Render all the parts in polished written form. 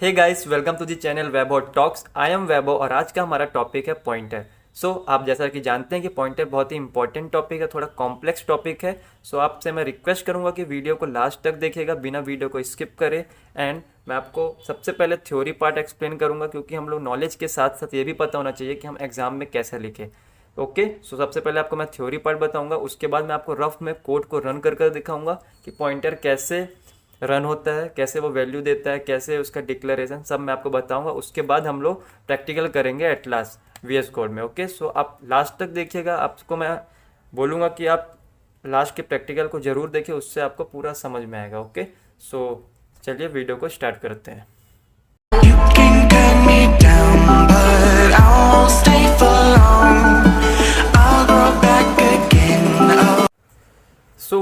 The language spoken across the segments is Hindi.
Hey guys, welcome to the channel Vaibhav talks. I am Vaibhav और आज का हमारा टॉपिक है पॉइंटर। आप जैसा कि जानते हैं कि पॉइंटर बहुत ही इंपॉर्टेंट टॉपिक है, थोड़ा कॉम्प्लेक्स टॉपिक है। आपसे मैं रिक्वेस्ट करूंगा कि वीडियो को लास्ट तक देखिएगा, बिना वीडियो को स्किप करें। एंड मैं आपको सबसे पहले थ्योरी पार्ट एक्सप्लेन करूंगा, क्योंकि हम लोग नॉलेज के साथ साथ ये भी पता होना चाहिए कि हम एग्जाम में कैसे लिखें। ओके, सबसे पहले आपको मैं थ्योरी पार्ट बताऊंगा, उसके बाद मैं आपको रफ में कोड को रन कर कर दिखाऊंगा कि पॉइंटर कैसे रन होता है, कैसे वो वैल्यू देता है, कैसे उसका डिक्लेरेशन, सब मैं आपको बताऊंगा। उसके बाद हम लोग प्रैक्टिकल करेंगे एट लास्ट वीएस कोड में। ओके, आप लास्ट तक देखिएगा। आपको मैं बोलूँगा कि आप लास्ट के प्रैक्टिकल को ज़रूर देखें, उससे आपको पूरा समझ में आएगा। ओके, चलिए वीडियो को स्टार्ट करते हैं। You can cut me down, but I won't stay for long. I'll grow back again.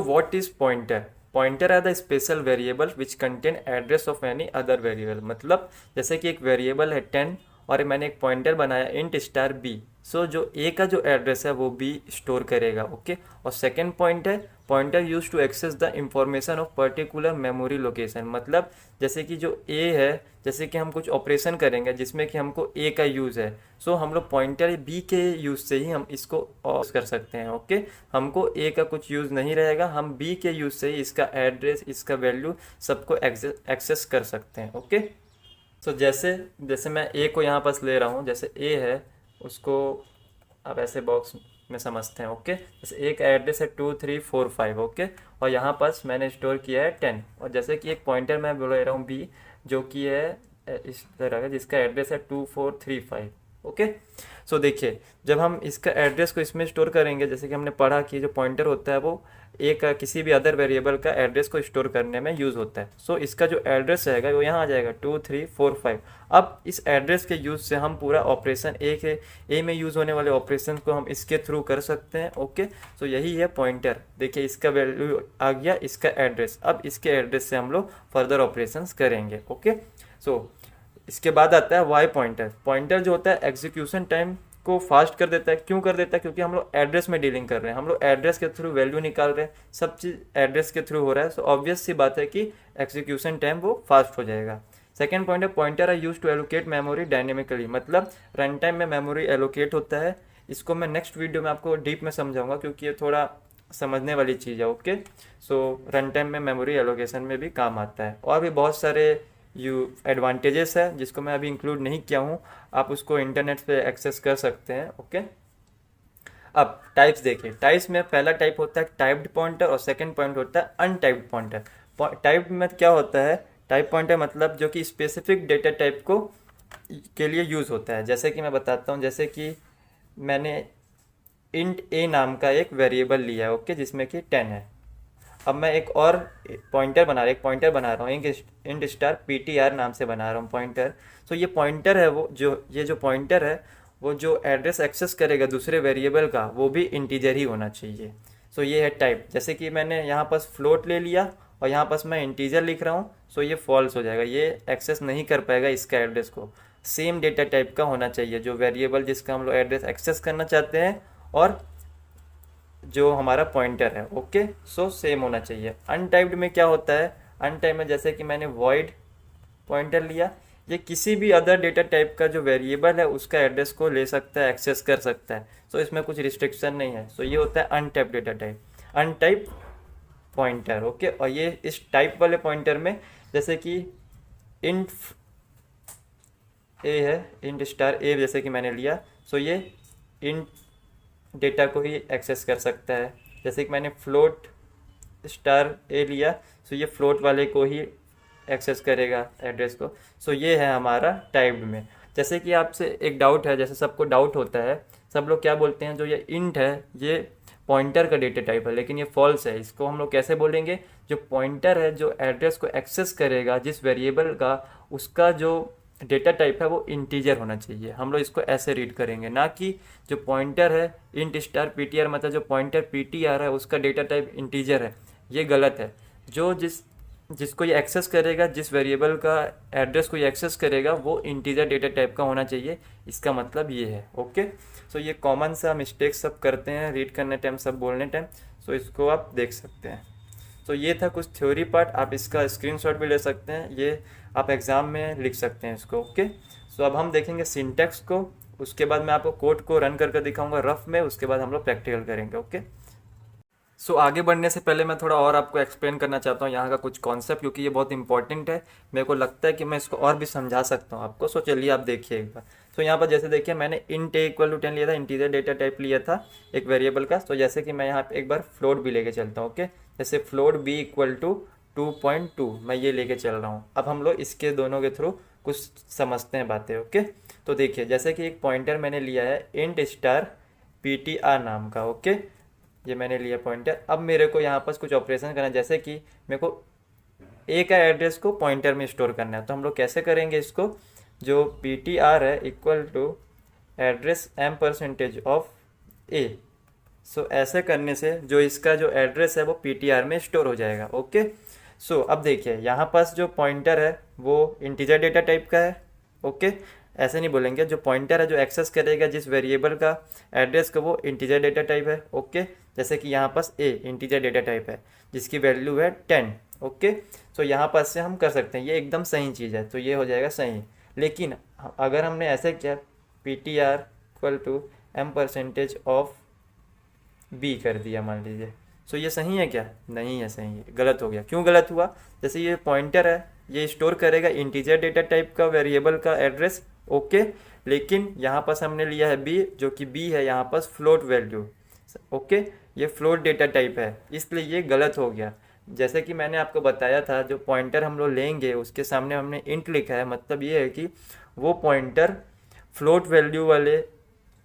What is pointer? Pointer are the special variable which contain address of any other variable। मतलब जैसे कि एक वेरिएबल है 10 और मैंने एक पॉइंटर बनाया इंट स्टार बी। जो ए का जो एड्रेस है वो बी स्टोर करेगा। ओके, और सेकेंड पॉइंट है pointer use to access the information of particular memory location. मतलब जैसे कि जो ए है, जैसे कि हम कुछ ऑपरेशन करेंगे जिसमें कि हमको ए का यूज़ है, हम लोग पॉइंटर बी के यूज़ से ही हम इसको कर सकते हैं। ओके, हमको ए का कुछ यूज़ नहीं रहेगा, हम बी के यूज़ से ही इसका एड्रेस, इसका वैल्यू सबको एक्सेस कर सकते हैं। ओके, जैसे जैसे मैं ए को यहाँ पास ले रहा हूँ, जैसे ए है उसको आप ऐसे बॉक्स में समझते हैं। ओके, जैसे एक एड्रेस है 2345। ओके, और यहाँ पास मैंने स्टोर किया है 10, और जैसे कि एक पॉइंटर मैं बोल रहा हूँ बी, जो कि है इस तरह का, जिसका एड्रेस है 2435। ओके, देखिए जब हम इसका एड्रेस को इसमें स्टोर करेंगे, जैसे कि हमने पढ़ा कि जो पॉइंटर होता है वो एक किसी भी अदर वेरिएबल का एड्रेस को स्टोर करने में यूज़ होता है। इसका जो एड्रेस रहेगा वो यहाँ आ जाएगा 2345। अब इस एड्रेस के यूज़ से हम पूरा ऑपरेशन ए में यूज़ होने वाले ऑपरेशन को हम इसके थ्रू कर सकते हैं। ओके, यही है पॉइंटर। देखिए इसका वैल्यू आ गया, इसका एड्रेस, अब इसके एड्रेस से हम लोग फर्दर ऑपरेशंस करेंगे। ओके, इसके बाद आता है वाई पॉइंटर। पॉइंटर जो होता है एग्जीक्यूशन टाइम को फास्ट कर देता है। क्यों कर देता है? क्योंकि हम लोग एड्रेस में डीलिंग कर रहे हैं, हम लोग एड्रेस के थ्रू वैल्यू निकाल रहे हैं, सब चीज़ एड्रेस के थ्रू हो रहा है। ऑब्वियस सी बात है कि एग्जीक्यूशन टाइम वो फास्ट हो जाएगा। सेकेंड पॉइंट है pointer are use to allocate memory dynamically. मतलब रन टाइम में मेमोरी एलोकेट होता है। इसको मैं नेक्स्ट वीडियो में आपको डीप में समझाऊंगा, क्योंकि ये थोड़ा समझने वाली चीज़ है। ओके, रन टाइम में मेमोरी एलोकेशन में भी काम आता है। और भी बहुत सारे एडवांटेजेस है जिसको मैं अभी इंक्लूड नहीं किया हूँ, आप उसको इंटरनेट पे एक्सेस कर सकते हैं। ओके, अब टाइप्स देखिए। टाइप्स में पहला टाइप होता है टाइप्ड पॉइंटर और सेकंड पॉइंट होता है अनटाइप्ड पॉइंटर। टाइप्ड में क्या होता है? टाइप पॉइंटर मतलब जो कि स्पेसिफिक डेटा टाइप को के लिए यूज़ होता है। जैसे कि मैं बताता हूँ, जैसे कि मैंने इंट ए नाम का एक वेरिएबल लिया है। ओके, जिसमें कि 10 है। अब मैं एक और पॉइंटर बना रहा हूँ, इंट स्टार PTR नाम से बना रहा हूँ पॉइंटर। ये पॉइंटर है, वो जो पॉइंटर है वो जो एड्रेस एक्सेस करेगा दूसरे वेरिएबल का, वो भी इंटीजर ही होना चाहिए। ये है टाइप। जैसे कि मैंने यहाँ पास फ्लोट ले लिया और यहाँ पास मैं इंटीजर लिख रहा हूँ, ये फॉल्स हो जाएगा, ये एक्सेस नहीं कर पाएगा इसका एड्रेस को। सेम डेटा टाइप का होना चाहिए जो वेरिएबल जिसका हम लोग एड्रेस एक्सेस करना चाहते हैं और जो हमारा पॉइंटर है। ओके, सेम होना चाहिए। अनटाइप्ड में क्या होता है? अनटाइप्ड में जैसे कि मैंने वॉइड पॉइंटर लिया, ये किसी भी अदर डेटा टाइप का जो वेरिएबल है उसका एड्रेस को ले सकता है, एक्सेस कर सकता है। इसमें कुछ रिस्ट्रिक्शन नहीं है। ये होता है untyped data type, अनटाइप pointer. Okay, और ये इस टाइप वाले पॉइंटर में जैसे कि इंट ए है, इंट स्टार ए जैसे कि मैंने लिया, ये इंट डेटा को ही एक्सेस कर सकता है। जैसे कि मैंने फ्लोट स्टार ए लिया, ये फ्लोट वाले को ही एक्सेस करेगा एड्रेस को। ये है हमारा टाइप्ड में। जैसे कि आपसे एक डाउट है, जैसे सबको डाउट होता है, सब लोग क्या बोलते हैं, जो ये इंट है ये पॉइंटर का डेटा टाइप है, लेकिन ये फॉल्स है। इसको हम लोग कैसे बोलेंगे? जो पॉइंटर है जो एड्रेस को एक्सेस करेगा जिस वेरिएबल का, उसका जो डेटा टाइप है वो इंटीजर होना चाहिए। हम लोग इसको ऐसे रीड करेंगे, ना कि जो पॉइंटर है इंट स्टार PTR, मतलब जो पॉइंटर PTR है उसका डेटा टाइप इंटीजर है। ये गलत है। जो जिसको ये एक्सेस करेगा, जिस वेरिएबल का एड्रेस को ये एक्सेस करेगा, वो इंटीजर डेटा टाइप का होना चाहिए। इसका मतलब ये है। ओके, ये कॉमन सा मिस्टेक सब करते हैं रीड करने टाइम, सब बोलने टाइम। इसको आप देख सकते हैं। तो ये था कुछ थ्योरी पार्ट, आप इसका स्क्रीनशॉट भी ले सकते हैं, ये आप एग्ज़ाम में लिख सकते हैं इसको। ओके, सो अब हम देखेंगे सिंटैक्स को, उसके बाद मैं आपको कोड को रन करके दिखाऊंगा रफ में, उसके बाद हम लोग प्रैक्टिकल करेंगे। ओके, सो आगे बढ़ने से पहले मैं थोड़ा और आपको एक्सप्लेन करना चाहता हूँ यहाँ का कुछ कॉन्सेप्ट, क्योंकि ये बहुत इंपॉर्टेंट है, मेरे को लगता है कि मैं इसको और भी समझा सकता हूँ आपको। सो चलिए आप देखिए एक बार। सो यहाँ पर जैसे देखिए मैंने int इक्वल टू 10 लिया था, इंटीजर डेटा टाइप लिया था एक वेरिएबल का। तो जैसे कि मैं यहाँ पे एक बार फ्लोट भी लेके चलता हूँ। ओके, जैसे फ्लोट b इक्वल टू 2.2 मैं ये लेके चल रहा हूँ। अब हम लोग इसके दोनों के थ्रू कुछ समझते हैं बातें। ओके, तो देखिए जैसे कि एक पॉइंटर मैंने लिया है int स्टार ptr नाम का। ओके, ये मैंने लिया पॉइंटर। अब मेरे को यहाँ पर कुछ ऑपरेशन करना है, जैसे कि मेरे को ए का एड्रेस को पॉइंटर में स्टोर करना है। तो हम लोग कैसे करेंगे इसको, जो पी टी आर है equal to address m% of A. So ऐसे करने से जो इसका जो एड्रेस है वो पी टी आर में स्टोर हो जाएगा। ओके, सो अब देखिए यहाँ पास जो पॉइंटर है वो इंटीजर डेटा टाइप का है। ओके, ऐसे नहीं बोलेंगे, जो पॉइंटर है जो एक्सेस करेगा जिस वेरिएबल का एड्रेस का वो इंटीजर डेटा टाइप है। ओके, जैसे कि यहाँ पास ए इंटीजर डेटा टाइप है जिसकी वैल्यू है 10। ओके, सो यहाँ पास से हम कर सकते हैं, ये एकदम सही चीज़ है, तो ये हो जाएगा सही। लेकिन अगर हमने ऐसे किया P T R equal to m% of B कर दिया मान लीजिए, सो ये सही है क्या? नहीं है, सही है, गलत हो गया। क्यों गलत हुआ? जैसे ये पॉइंटर है ये स्टोर करेगा इंटीजर डेटा टाइप का वेरिएबल का एड्रेस। ओके, लेकिन यहाँ पास हमने लिया है बी, जो कि बी है यहाँ पास फ्लोट वैल्यू। ओके, ये फ्लोट डेटा टाइप है, इसलिए ये गलत हो गया। जैसे कि मैंने आपको बताया था जो पॉइंटर हम लोग लेंगे उसके सामने हमने इंट लिखा है, मतलब ये है कि वो पॉइंटर फ्लोट वैल्यू वाले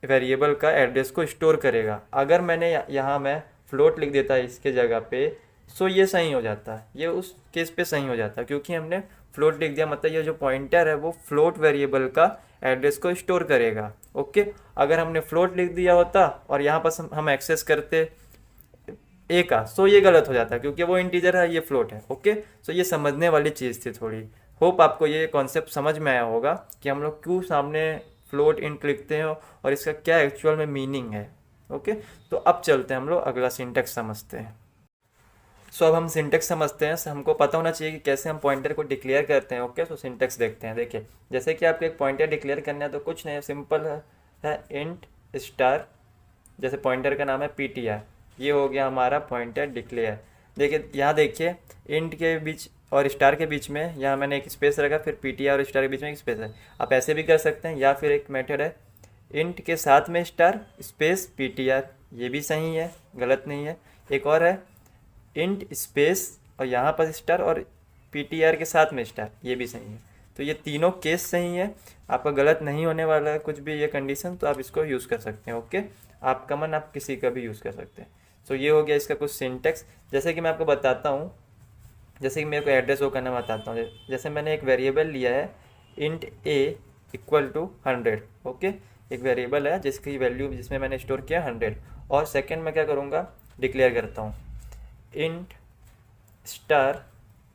वेरिएबल का एड्रेस को स्टोर करेगा। अगर मैंने यहाँ मैं फ्लोट लिख देता इसके जगह पे, सो ये सही हो जाता, ये उस केस पे सही हो जाता, क्योंकि हमने फ्लोट लिख दिया, मतलब ये जो पॉइंटर है वो फ्लोट वेरिएबल का एड्रेस को स्टोर करेगा। ओके, अगर हमने फ्लोट लिख दिया होता और यहाँ पर हम एक्सेस करते ए का, सो ये गलत हो जाता क्योंकि वो इंटीजर है ये फ्लोट है। ओके, सो ये समझने वाली चीज़ थी थोड़ी। होप आपको ये कॉन्सेप्ट समझ में आया होगा कि हम लोग क्यों सामने फ्लोट इंट लिखते हैं और इसका क्या एक्चुअल में मीनिंग है। ओके, तो अब चलते हैं हम लोग अगला सिंटेक्स समझते हैं। सो अब हम सिंटेक्स समझते हैं। हमको पता होना चाहिए कि कैसे हम पॉइंटर को डिक्लेयर करते हैं। ओके, सो सिंटेक्स देखते हैं। देखिए जैसे कि आपको एक पॉइंटर डिक्लेयर करना है तो कुछ नहीं, सिंपल है इंट स्टार, जैसे पॉइंटर का नाम है पी टी आर, ये हो गया हमारा पॉइंटर डिक्लेयर। देखिए यहाँ देखिए इंट के बीच और स्टार के बीच में यहाँ मैंने एक स्पेस रखा, फिर पी टी आर और स्टार के बीच में एक स्पेस है। आप ऐसे भी कर सकते हैं, या फिर एक मेथड है इंट के साथ में star space P T are, ये भी सही है, गलत नहीं है। एक और है इंट स्पेस और यहाँ पर स्टार और पी टी आर के साथ में स्टार, ये भी सही है। तो ये तीनों केस सही है, आपका गलत नहीं होने वाला है कुछ भी ये कंडीशन, तो आप इसको यूज़ कर सकते हैं। ओके, आप कमन आप किसी का भी यूज़ कर सकते हैं। तो ये हो गया इसका कुछ सिंटेक्स। जैसे कि मैं आपको बताता हूँ, जैसे कि मेरे को एड्रेस वो करना बताता हूँ। जैसे मैंने एक वेरिएबल लिया है int a equal to 100। Okay, एक वेरिएबल है जिसकी वैल्यू जिसमें मैंने स्टोर किया 100, और सेकेंड में क्या करूँगा डिक्लेयर करता हूँ int star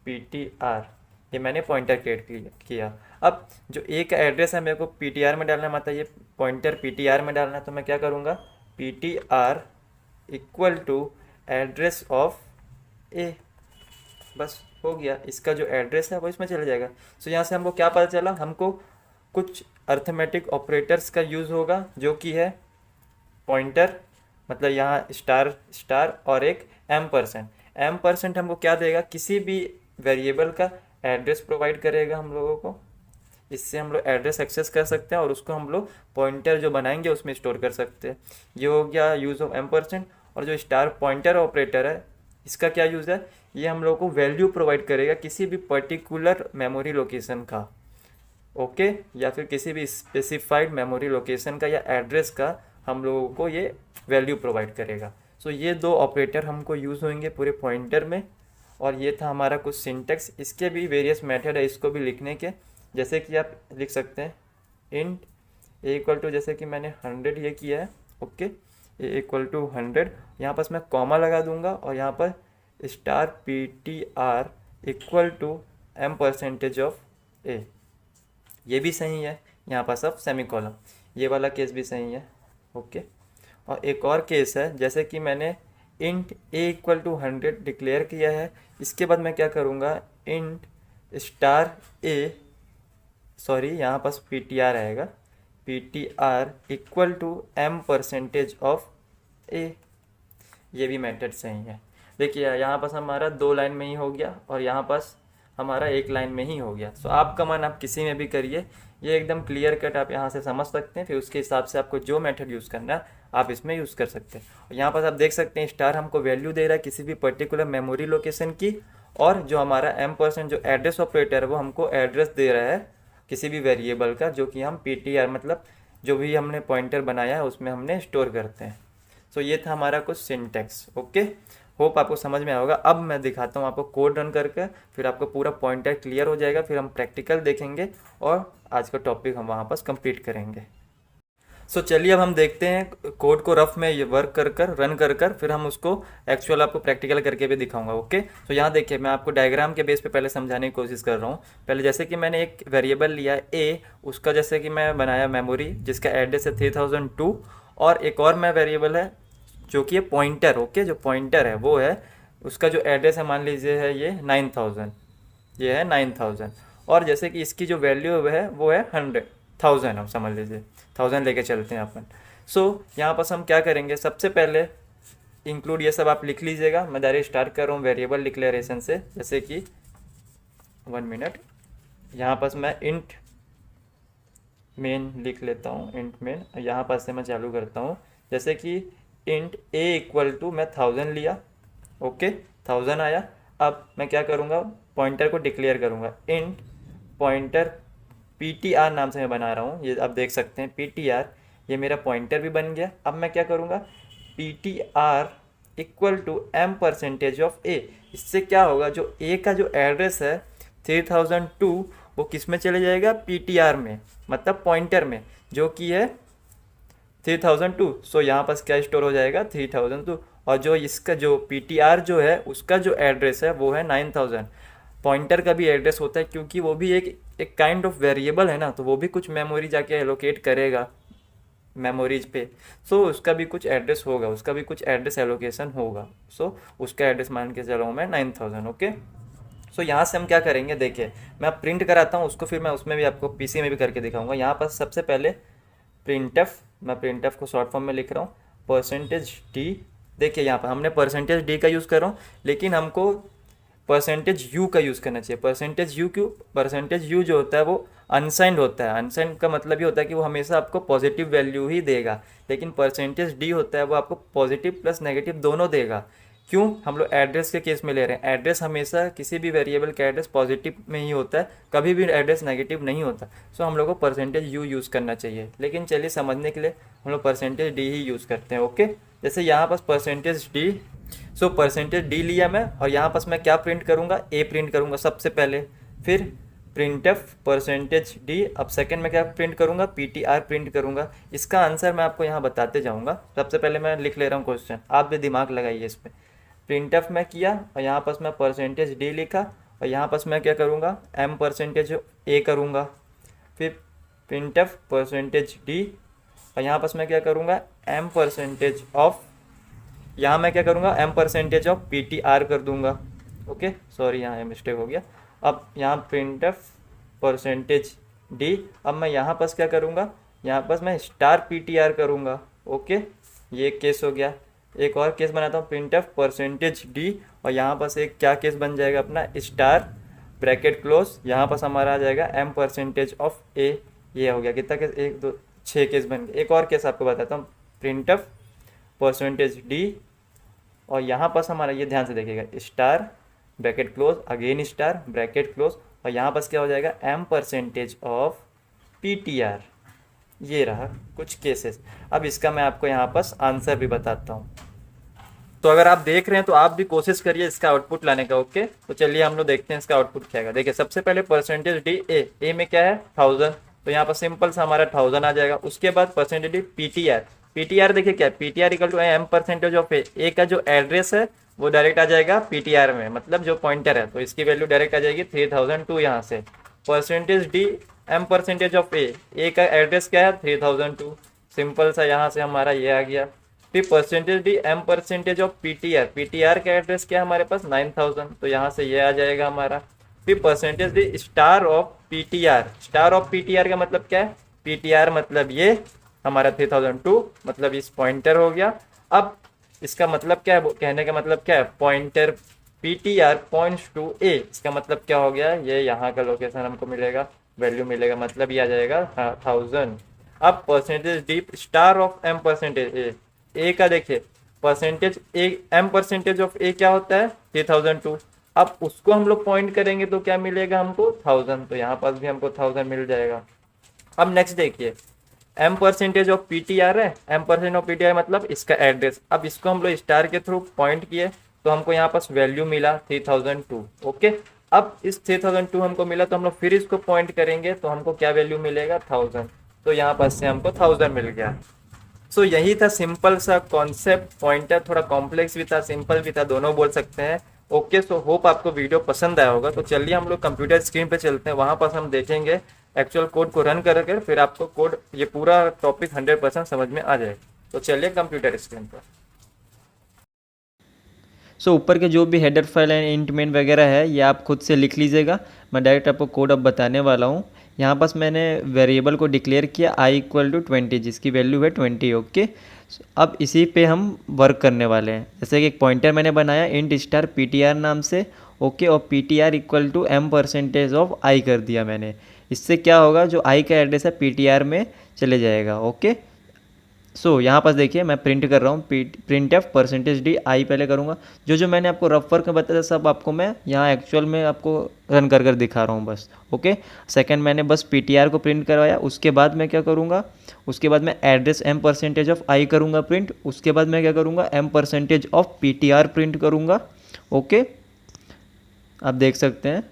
P T are, ये मैंने पॉइंटर क्रिएट किया। अब जो ए का एड्रेस है मेरे को पी टी आर में डालना है, मतलब ये पॉइंटर पी टी आर में डालना है, तो मैं क्या करूँगा P T R equal to address of A, बस हो गया। इसका जो एड्रेस है वो इसमें चला जाएगा। सो यहाँ से हमको क्या पता चला, हमको कुछ अर्थमेटिक ऑपरेटर्स का यूज़ होगा जो कि है पॉइंटर, मतलब यहाँ स्टार स्टार और एक m%। हमको क्या देगा, किसी भी वेरिएबल का एड्रेस प्रोवाइड करेगा हम लोगों को। इससे हम लोग एड्रेस एक्सेस कर सकते हैं और उसको हम लोग पॉइंटर जो बनाएंगे उसमें स्टोर कर सकते हैं। ये हो गया यूज़ ऑफ m%। और जो स्टार पॉइंटर ऑपरेटर है इसका क्या यूज़ है, ये हम लोग को वैल्यू प्रोवाइड करेगा किसी भी पर्टिकुलर मेमोरी लोकेशन का। ओके, या फिर किसी भी स्पेसिफाइड मेमोरी लोकेशन का या एड्रेस का हम लोगों को ये वैल्यू प्रोवाइड करेगा। सो ये दो ऑपरेटर हमको यूज़ होंगे पूरे पॉइंटर में। और ये था हमारा कुछ सिंटेक्स। इसके भी वेरियस मेथड है इसको भी लिखने के, जैसे कि आप लिख सकते हैं इंट ए इक्वल टू, जैसे कि मैंने 100 ये किया है। ओके, ए इक्वल टू 100, यहाँ पर मैं कॉमा लगा दूंगा और यहाँ पर star P T R equal to m% of A, ये भी सही है। यहाँ पर सब सेमी कॉलम, ये वाला केस भी सही है। ओके, और एक और केस है, जैसे कि मैंने int a equal to 100 declare किया है। इसके बाद मैं क्या करूँगा, इंट स्टार ए, सॉरी यहाँ पास पी टी आर आएगा, P T R equal to M percentage of A. ये भी मेथड सही है। देखिए यहाँ पास हमारा 2 लाइन में ही हो गया और यहाँ पास हमारा 1 लाइन में ही हो गया। सो आपका मन आप किसी में भी करिए, ये एकदम क्लियर कट आप यहाँ से समझ सकते हैं। फिर उसके हिसाब से आपको जो मेथड यूज़ करना है आप इसमें यूज़ कर सकते हैं। और यहाँ पास आप देख सकते हैं स्टार हमको वैल्यू दे रहा है किसी भी पर्टिकुलर मेमोरी लोकेशन की, और जो हमारा m% जो एड्रेस ऑपरेटर है वो हमको एड्रेस दे रहा है किसी भी वेरिएबल का, जो कि हम ptr मतलब जो भी हमने पॉइंटर बनाया है उसमें हमने स्टोर करते हैं। सो ये था हमारा कुछ सिंटैक्स। ओके, होप आपको समझ में आया होगा। अब मैं दिखाता हूँ आपको कोड रन करके, फिर आपको पूरा पॉइंटर क्लियर हो जाएगा, फिर हम प्रैक्टिकल देखेंगे और आज का टॉपिक हम वहाँ पर कंप्लीट करेंगे। सो चलिए अब हम देखते हैं कोड को रफ में ये वर्क कर रन कर फिर हम उसको एक्चुअल आपको प्रैक्टिकल करके भी दिखाऊंगा। ओके, तो यहाँ देखिए मैं आपको डायग्राम के बेस पे पहले समझाने की कोशिश कर रहा हूँ। पहले जैसे कि मैंने एक वेरिएबल लिया ए, उसका जैसे कि मैं बनाया मेमोरी जिसका एड्रेस है 3002, और एक और मैं वेरिएबल है जो कि ये पॉइंटर, ओके, जो पॉइंटर है वो है उसका जो एड्रेस है मान लीजिए है ये 9000, ये है 9000, और जैसे कि इसकी जो वैल्यू है वो है 100,000, हम समझ लीजिए 1000 लेके चलते हैं अपन। सो यहाँ पर हम क्या करेंगे, सबसे पहले इंक्लूड ये सब आप लिख लीजिएगा। मैं डायरेक्ट स्टार्ट कर रहा हूँ वेरिएबल डिक्लेरेशन से, जैसे कि 1 मिनट, यहाँ पर मैं इंट मेन लिख लेता हूँ, इंट मेन, यहाँ पर से मैं चालू करता हूँ। जैसे कि इंट ए इक्वल टू मैं 1000 लिया, ओके 1000 आया। अब मैं क्या करूँगा, पॉइंटर को डिक्लेयर करूँगा, इंट पॉइंटर ptr नाम से मैं बना रहा हूँ, ये आप देख सकते हैं ptr, ये मेरा पॉइंटर भी बन गया। अब मैं क्या करूँगा, ptr equal to m% of a। इससे क्या होगा, जो a का जो एड्रेस है 3002 वो किस में चले जाएगा, ptr में, मतलब पॉइंटर में, जो कि है 3002। सो यहाँ पर क्या स्टोर हो जाएगा, 3002, और जो इसका जो ptr जो है उसका जो एड्रेस है वो है 9000। पॉइंटर का भी एड्रेस होता है क्योंकि वो भी एक काइंड ऑफ वेरिएबल है ना, तो वो भी कुछ मेमोरी जाके एलोकेट करेगा मेमोरीज पे। सो उसका भी कुछ एड्रेस होगा, उसका भी कुछ एड्रेस एलोकेशन होगा। सो उसका एड्रेस मान के चलो मैं 9000, ओके। सो यहाँ से हम क्या करेंगे, देखिए मैं प्रिंट कराता हूँ उसको, फिर मैं उसमें भी आपको पीसी में भी करके दिखाऊंगा। यहाँ पर सबसे पहले प्रिंटफ, मैं प्रिंटफ को शॉर्ट फॉर्म में लिख रहा हूँ, %d। देखिए यहाँ पर हमने %d का यूज़ कर रहा हूँ, लेकिन हमको %u का यूज़ करना चाहिए। %u क्यों, %u जो होता है वो अनसाइंड होता है। अनसाइंड का मतलब ये होता है कि वो हमेशा आपको पॉजिटिव वैल्यू ही देगा, लेकिन %d होता है वो आपको पॉजिटिव प्लस नेगेटिव दोनों देगा। क्यों, हम लोग एड्रेस के केस में ले रहे हैं, एड्रेस हमेशा किसी भी वेरिएबल का एड्रेस पॉजिटिव में ही होता है, कभी भी एड्रेस नेगेटिव नहीं होता। सो हम लोग को %u यूज़ करना चाहिए, लेकिन चलिए समझने के लिए हम लोग %d ही यूज़ करते हैं, ओके। जैसे यहाँ पर %d, सो %d लिया मैं, और यहाँ पास मैं क्या प्रिंट करूँगा, a प्रिंट करूँगा सबसे पहले, फिर प्रिंटफ %d। अब सेकंड में क्या प्रिंट करूँगा, ptr प्रिंट करूँगा। इसका आंसर मैं आपको यहाँ बताते जाऊँगा। सबसे पहले मैं लिख ले रहा हूँ क्वेश्चन, आप भी दिमाग लगाइए इस पर। प्रिंटफ मैं किया और यहाँ पास मैं %d लिखा, और यहाँ पास मैं क्या करूँगा, m%a करूँगा, फिर प्रिंटफ %d, और यहाँ पास मैं क्या करूँगा, m% ऑफ, यहाँ मैं क्या करूँगा, m% ऑफ ptr कर दूँगा, ओके। सॉरी यहाँ मिस्टेक हो गया। अब यहाँ प्रिंटफ %d, अब मैं यहाँ पास क्या करूँगा, यहाँ पास मैं स्टार ptr करूँगा, ओके। ये केस हो गया। एक और केस बनाता हूँ, प्रिंटफ %d, और यहाँ पास एक क्या केस बन जाएगा अपना, स्टार ब्रैकेट क्लोज, यहाँ पास हमारा आ जाएगा m% ऑफ a। ये हो गया कितना केस, 1 2 6 केस बन गए। एक और केस आपको बताता हूँ, प्रिंटफ %d, और यहाँ पास हमारा, ये ध्यान से देखिएगा, star bracket close, again star bracket close, और यहाँ पास क्या हो जाएगा, m% ऑफ ptr। ये रहा कुछ केसेस। अब इसका मैं आपको यहाँ पास आंसर भी बताता हूँ। तो अगर आप देख रहे हैं तो आप भी कोशिश करिए इसका आउटपुट लाने का, ओके। तो चलिए हम लोग देखते हैं इसका आउटपुट क्या है। देखिए सबसे पहले %d a में क्या है, 1000, तो यहाँ पर सिंपल सा हमारा 1000 आ जाएगा। उसके बाद %d ptr देखिए क्या है, ptr equal to m% of a का जो एड्रेस है वो डायरेक्ट आ जाएगा ptr में, मतलब जो पॉइंटर है, तो इसकी वैल्यू डायरेक्ट आ जाएगी 3002 यहाँ से। %d m% ऑफ a का एड्रेस क्या है 3002, सिंपल सा यहाँ से हमारा ये आ गया। फिर percentage D M percentage of PTR, PTR का एड्रेस क्या है हमारे पास 9000, तो यहाँ से ये आ जाएगा हमारा। फिर percentage D star of PTR, star of PTR का मतलब क्या है, पीटीआर मतलब ये हमारा 3002, मतलब इस पॉइंटर हो गया। अब इसका मतलब क्या है, कहने का मतलब क्या है, पॉइंटर पीटीआर पॉइंट्स टू ए, इसका मतलब क्या हो गया, ये यहाँ का लोकेशन हमको मिलेगा, वैल्यू मिलेगा, मतलब ये आ जाएगा 1000। अब percentage D star of M percentage A का देखिए percentage A M percentage of A क्या होता है 3002। अब उसको हम लोग पॉइंट करेंगे तो क्या मिलेगा हमको 1000, तो यहाँ पास भी हमको 1000 मिल जाएगा। अब नेक्स्ट देखिए एम परसेंटेज ऑफ पीटीआर है, एम परसेंट ऑफ पीटीआर मतलब इसका एड्रेस। अब इसको हम लोग स्टार के थ्रू पॉइंट किए तो हमको यहाँ पास वैल्यू मिला 3002। ओके, अब इस 3002 हमको मिला तो हम लोग फिर इसको पॉइंट करेंगे तो हमको क्या वैल्यू मिलेगा 1000, तो यहाँ पास से हमको 1000 मिल गया। सो यही था सिंपल सा कॉन्सेप्ट, पॉइंटर थोड़ा कॉम्प्लेक्स भी था, सिंपल भी था, दोनों बोल सकते हैं। ओके, सो होप आपको वीडियो पसंद आया होगा। तो चलिए हम लोग कंप्यूटर स्क्रीन पे चलते हैं, वहाँ पर हम देखेंगे एक्चुअल कोड को रन करके, फिर आपको कोड ये पूरा टॉपिक 100% समझ में आ जाएगा। तो चलिए कंप्यूटर स्क्रीन पर। सो ऊपर के जो भी header file and int main वगैरह है ये आप खुद से लिख लीजिएगा, मैं डायरेक्ट आपको कोड अब बताने वाला हूँ। यहाँ पास मैंने वेरिएबल को डिक्लेयर किया i = 20, जिसकी वैल्यू है 20। ओके, अब इसी पे हम वर्क करने वाले हैं। जैसे कि एक पॉइंटर मैंने बनाया इंट स्टार पीटीआर नाम से। ओके, और PTR = m percentage of i कर दिया मैंने। इससे क्या होगा, जो i का एड्रेस है पीटीआर में चले जाएगा। ओके, सो यहाँ पास देखिए मैं प्रिंट कर रहा हूँ, print F percentage D I पहले करूँगा। जो मैं आपको रफ वर्क में बताया सब आपको मैं यहाँ एक्चुअल में आपको रन कर दिखा रहा हूँ बस। ओके, सेकंड मैंने बस पीटीआर को प्रिंट करवाया, उसके बाद मैं क्या करूँगा, उसके बाद मैं एड्रेस m परसेंटेज ऑफ आई करूँगा प्रिंट, उसके बाद मैं क्या करूँगा m percentage of PTR print करूँगा। ओके, आप देख सकते हैं,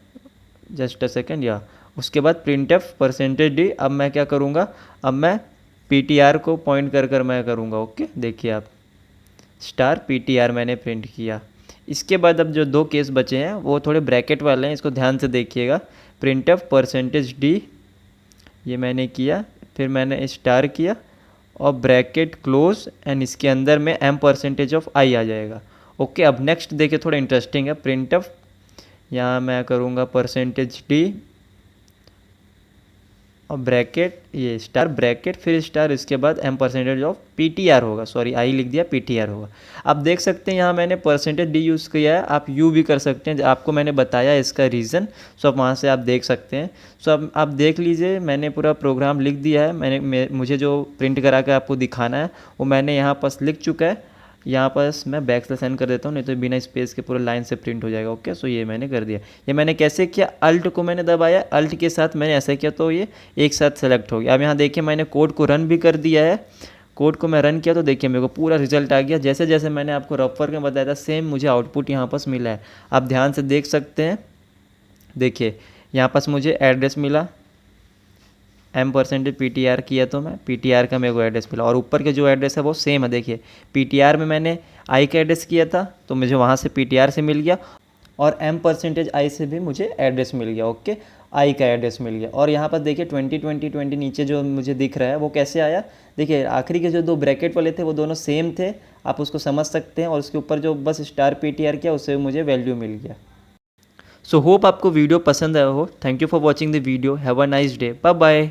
जस्ट अ सेकेंड, या उसके बाद प्रिंट एफ परसेंटेज डी। अब मैं क्या करूँगा, अब मैं पीटीआर को पॉइंट कर मैं करूँगा। ओके, देखिए आप स्टार पीटीआर मैंने प्रिंट किया। इसके बाद अब जो दो केस बचे हैं वो थोड़े ब्रैकेट वाले हैं, इसको ध्यान से देखिएगा। प्रिंट एफ परसेंटेज डी ये मैंने किया, फिर मैंने स्टार किया और ब्रैकेट क्लोज, एंड इसके अंदर में m परसेंटेज ऑफ आई आ जाएगा। ओके, अब नेक्स्ट देखिए थोड़ा इंटरेस्टिंग है। प्रिंट एफ यहाँ मैं करूँगा परसेंटेज डी और ब्रैकेट ये स्टार ब्रैकेट फिर स्टार, इसके बाद m परसेंटेज ऑफ पीटीआर होगा, सॉरी आई लिख दिया पीटीआर होगा। आप देख सकते हैं यहाँ मैंने परसेंटेज डी यूज़ किया है, आप यू भी कर सकते हैं, आपको मैंने बताया इसका रीज़न। सो आप वहाँ से आप देख सकते हैं। सो अब आप देख लीजिए मैंने पूरा प्रोग्राम लिख दिया है, मुझे जो प्रिंट करा के आपको दिखाना है वो मैंने यहाँ पास लिख चुका है। यहाँ पास मैं \n कर देता हूँ, नहीं तो बिना स्पेस के पूरा लाइन से प्रिंट हो जाएगा। ओके, सो ये मैंने कर दिया। ये मैंने कैसे किया, अल्ट को मैंने दबाया, अल्ट के साथ मैंने ऐसा किया तो ये एक साथ सेलेक्ट हो गया। अब यहाँ देखिए मैंने कोड को रन भी कर दिया है, कोड को मैं रन किया तो देखिए मेरे को पूरा रिजल्ट आ गया। जैसे जैसे मैंने आपको रफ वर्क में बताया था सेम मुझे आउटपुट यहाँ पास मिला है। आप ध्यान से देख सकते हैं, देखिए यहाँ पास मुझे एड्रेस मिला, m परसेंटेज पीटीआर किया तो मैं पीटीआर का मेरे को एड्रेस मिला, और ऊपर के जो एड्रेस है वो सेम है। देखिए पीटीआर में मैंने i का एड्रेस किया था तो मुझे वहाँ से पीटीआर से मिल गया, और m परसेंटेज आई से भी मुझे एड्रेस मिल गया। ओके, i का एड्रेस मिल गया। और यहाँ पर देखिए 20 नीचे जो मुझे दिख रहा है वो कैसे आया, देखिए आखिरी के जो दो ब्रैकेट वाले थे वो दोनों सेम थे, आप उसको समझ सकते हैं। और उसके ऊपर जो बस स्टार पीटीआर किया उससे मुझे वैल्यू मिल गया। सो होप आपको वीडियो पसंद आया हो। Thank you for watching the video. Have a nice day, bye bye.